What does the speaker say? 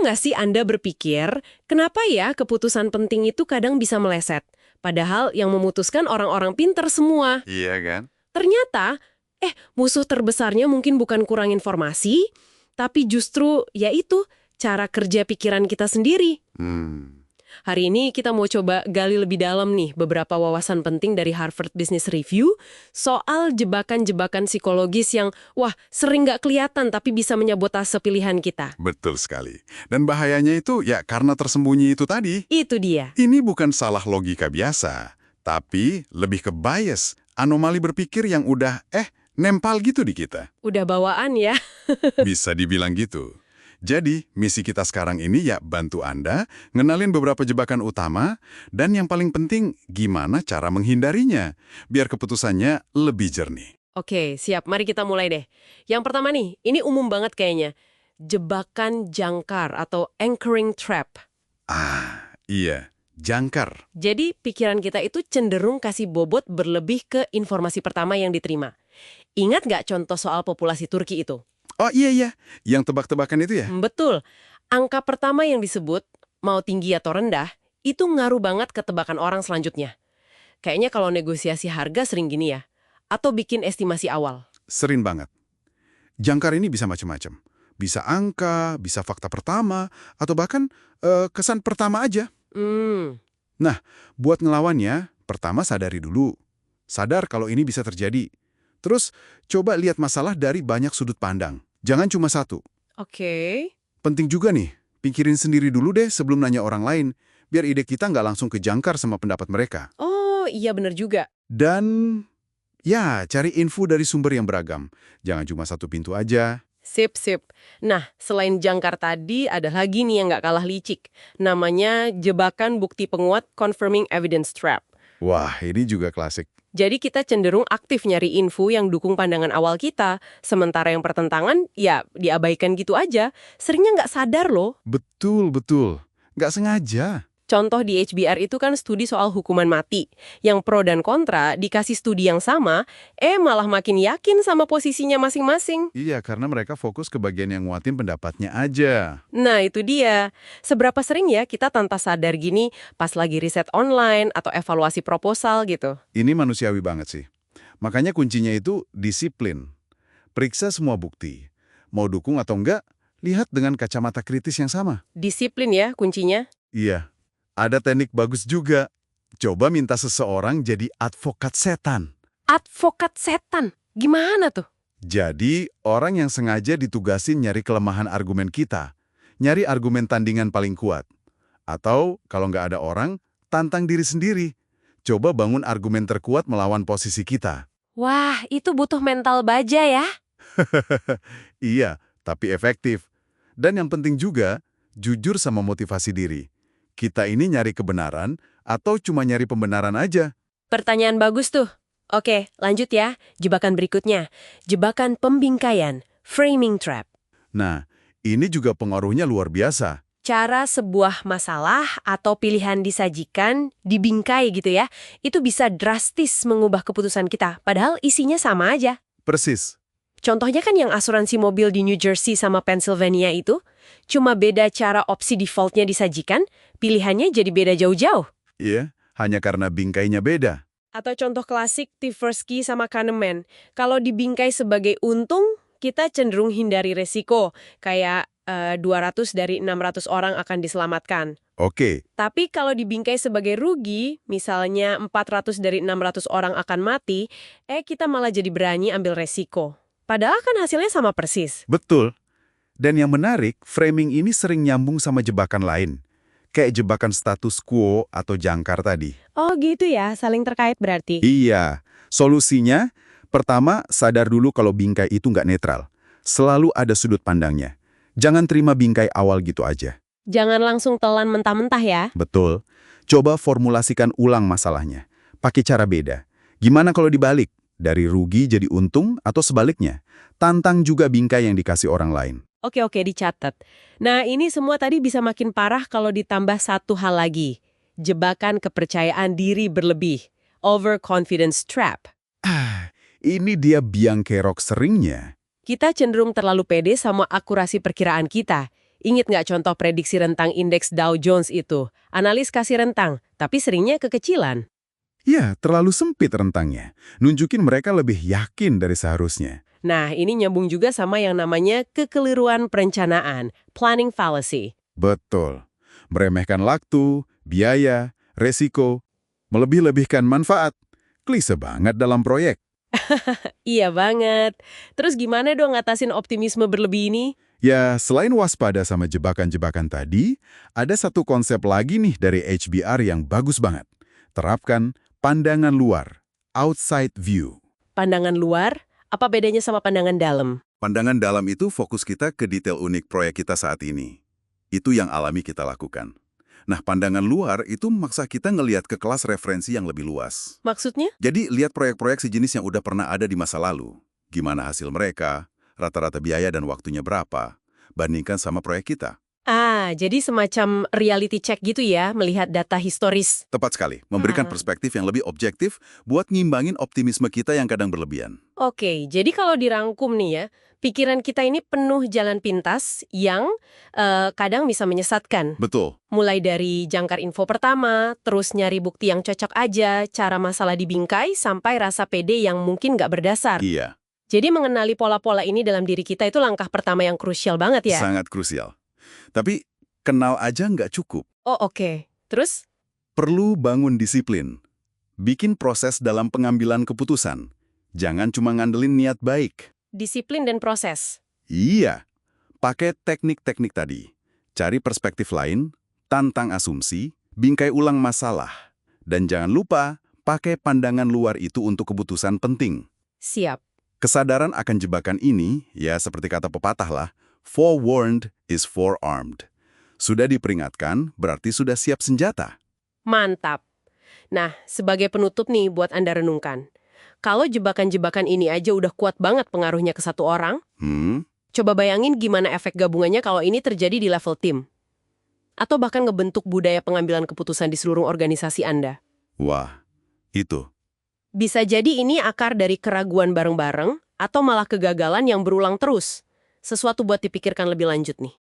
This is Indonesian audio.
nggak sih Anda berpikir, kenapa ya keputusan penting itu kadang bisa meleset? Padahal yang memutuskan orang-orang pinter semua. Iya kan? Ternyata, musuh terbesarnya mungkin bukan kurang informasi, tapi justru yaitu cara kerja pikiran kita sendiri. Hari ini kita mau coba gali lebih dalam nih beberapa wawasan penting dari Harvard Business Review soal jebakan-jebakan psikologis yang, sering nggak kelihatan tapi bisa menyabotase pilihan kita. Betul sekali. Dan bahayanya itu ya karena tersembunyi itu tadi. Itu dia. Ini bukan salah logika biasa, tapi lebih ke bias, anomali berpikir yang udah nempel gitu di kita. Udah bawaan ya. Bisa dibilang gitu. Jadi, misi kita sekarang ini ya bantu Anda ngenalin beberapa jebakan utama dan yang paling penting gimana cara menghindarinya biar keputusannya lebih jernih. Oke, siap. Mari kita mulai deh. Yang pertama nih, ini umum banget kayaknya. Jebakan jangkar atau anchoring trap. Iya, jangkar. Jadi pikiran kita itu cenderung kasih bobot berlebih ke informasi pertama yang diterima. Ingat nggak contoh soal populasi Turki itu? Oh iya, yang tebak-tebakan itu ya? Betul. Angka pertama yang disebut, mau tinggi atau rendah, itu ngaruh banget ke tebakan orang selanjutnya. Kayaknya kalau negosiasi harga sering gini ya. Atau bikin estimasi awal. Sering banget. Jangkar ini bisa macam-macam. Bisa angka, bisa fakta pertama, atau bahkan kesan pertama aja. Nah, buat ngelawannya, pertama sadari dulu. Sadar kalau ini bisa terjadi. Terus, coba lihat masalah dari banyak sudut pandang. Jangan cuma satu. Oke. Penting juga nih, pikirin sendiri dulu deh sebelum nanya orang lain, biar ide kita nggak langsung kejangkar sama pendapat mereka. Oh, iya bener juga. Dan, ya, cari info dari sumber yang beragam. Jangan cuma satu pintu aja. Sip. Nah, selain jangkar tadi, ada lagi nih yang nggak kalah licik. Namanya jebakan bukti penguat confirming evidence trap. Wah, ini juga klasik. Jadi kita cenderung aktif nyari info yang dukung pandangan awal kita, sementara yang pertentangan, ya diabaikan gitu aja. Seringnya nggak sadar loh. Betul. Nggak sengaja. Contoh di HBR itu kan studi soal hukuman mati. Yang pro dan kontra dikasih studi yang sama, malah makin yakin sama posisinya masing-masing. Iya, karena mereka fokus ke bagian yang nguatin pendapatnya aja. Nah, itu dia. Seberapa sering ya kita tanpa sadar gini pas lagi riset online atau evaluasi proposal gitu. Ini manusiawi banget sih. Makanya kuncinya itu disiplin. Periksa semua bukti. Mau dukung atau enggak, lihat dengan kacamata kritis yang sama. Disiplin ya kuncinya. Iya, ada teknik bagus juga. Coba minta seseorang jadi advokat setan. Advokat setan? Gimana tuh? Jadi, orang yang sengaja ditugasin nyari kelemahan argumen kita. Nyari argumen tandingan paling kuat. Atau, kalau nggak ada orang, tantang diri sendiri. Coba bangun argumen terkuat melawan posisi kita. Wah, itu butuh mental baja ya. Iya, tapi efektif. Dan yang penting juga, jujur sama motivasi diri. Kita ini nyari kebenaran atau cuma nyari pembenaran aja? Pertanyaan bagus tuh. Oke, lanjut ya. Jebakan berikutnya. Jebakan pembingkaian, framing trap. Nah, ini juga pengaruhnya luar biasa. Cara sebuah masalah atau pilihan disajikan, dibingkai gitu ya, itu bisa drastis mengubah keputusan kita, padahal isinya sama aja. Persis. Contohnya kan yang asuransi mobil di New Jersey sama Pennsylvania itu, cuma beda cara opsi defaultnya disajikan, pilihannya jadi beda jauh-jauh. Iya, hanya karena bingkainya beda. Atau contoh klasik Tversky sama Kahneman, kalau dibingkai sebagai untung, kita cenderung hindari resiko, kayak 200 dari 600 orang akan diselamatkan. Oke. Tapi kalau dibingkai sebagai rugi, misalnya 400 dari 600 orang akan mati, kita malah jadi berani ambil resiko. Padahal kan hasilnya sama persis. Betul. Dan yang menarik, framing ini sering nyambung sama jebakan lain. Kayak jebakan status quo atau jangkar tadi. Oh gitu ya, saling terkait berarti. Iya. Solusinya, pertama, sadar dulu kalau bingkai itu nggak netral. Selalu ada sudut pandangnya. Jangan terima bingkai awal gitu aja. Jangan langsung telan mentah-mentah ya. Betul. Coba formulasikan ulang masalahnya. Pakai cara beda. Gimana kalau dibalik? Dari rugi jadi untung atau sebaliknya? Tantang juga bingkai yang dikasih orang lain. Oke, dicatat. Nah, ini semua tadi bisa makin parah kalau ditambah satu hal lagi. Jebakan kepercayaan diri berlebih. Overconfidence trap. Ini dia biang kerok seringnya. Kita cenderung terlalu pede sama akurasi perkiraan kita. Ingat nggak contoh prediksi rentang indeks Dow Jones itu? Analis kasih rentang, tapi seringnya kekecilan. Ya, terlalu sempit rentangnya. Nunjukin mereka lebih yakin dari seharusnya. Nah, ini nyambung juga sama yang namanya kekeliruan perencanaan, planning fallacy. Betul. Meremehkan waktu, biaya, resiko, melebih-lebihkan manfaat. Klise banget dalam proyek. Iya banget. Terus gimana dong ngatasin optimisme berlebih ini? Ya, selain waspada sama jebakan-jebakan tadi, ada satu konsep lagi nih dari HBR yang bagus banget. Terapkan pandangan luar, outside view. Pandangan luar, apa bedanya sama pandangan dalam? Pandangan dalam itu fokus kita ke detail unik proyek kita saat ini. Itu yang alami kita lakukan. Nah, pandangan luar itu maksa kita ngelihat ke kelas referensi yang lebih luas. Maksudnya? Jadi, lihat proyek-proyek sejenis yang udah pernah ada di masa lalu. Gimana hasil mereka, rata-rata biaya dan waktunya berapa, bandingkan sama proyek kita. Jadi semacam reality check gitu ya, melihat data historis. Tepat sekali, memberikan perspektif yang lebih objektif buat ngimbangin optimisme kita yang kadang berlebihan. Oke, jadi kalau dirangkum nih ya, pikiran kita ini penuh jalan pintas yang kadang bisa menyesatkan. Betul. Mulai dari jangkar info pertama, terus nyari bukti yang cocok aja, cara masalah dibingkai, sampai rasa pede yang mungkin nggak berdasar. Iya. Jadi mengenali pola-pola ini dalam diri kita itu langkah pertama yang krusial banget ya? Sangat krusial. Tapi, kenal aja nggak cukup. Oh oke. Terus? Perlu bangun disiplin. Bikin proses dalam pengambilan keputusan. Jangan cuma ngandelin niat baik. Disiplin dan proses. Iya. Pakai teknik-teknik tadi. Cari perspektif lain, tantang asumsi, bingkai ulang masalah. Dan jangan lupa, pakai pandangan luar itu untuk keputusan penting. Siap. Kesadaran akan jebakan ini, ya seperti kata pepatah lah, forewarned is forearmed. Sudah diperingatkan, berarti sudah siap senjata. Mantap. Nah, sebagai penutup nih buat Anda renungkan. Kalau jebakan-jebakan ini aja udah kuat banget pengaruhnya ke satu orang, coba bayangin gimana efek gabungannya kalau ini terjadi di level tim. Atau bahkan ngebentuk budaya pengambilan keputusan di seluruh organisasi Anda. Wah, itu. Bisa jadi ini akar dari keraguan bareng-bareng, atau malah kegagalan yang berulang terus. Sesuatu buat dipikirkan lebih lanjut nih.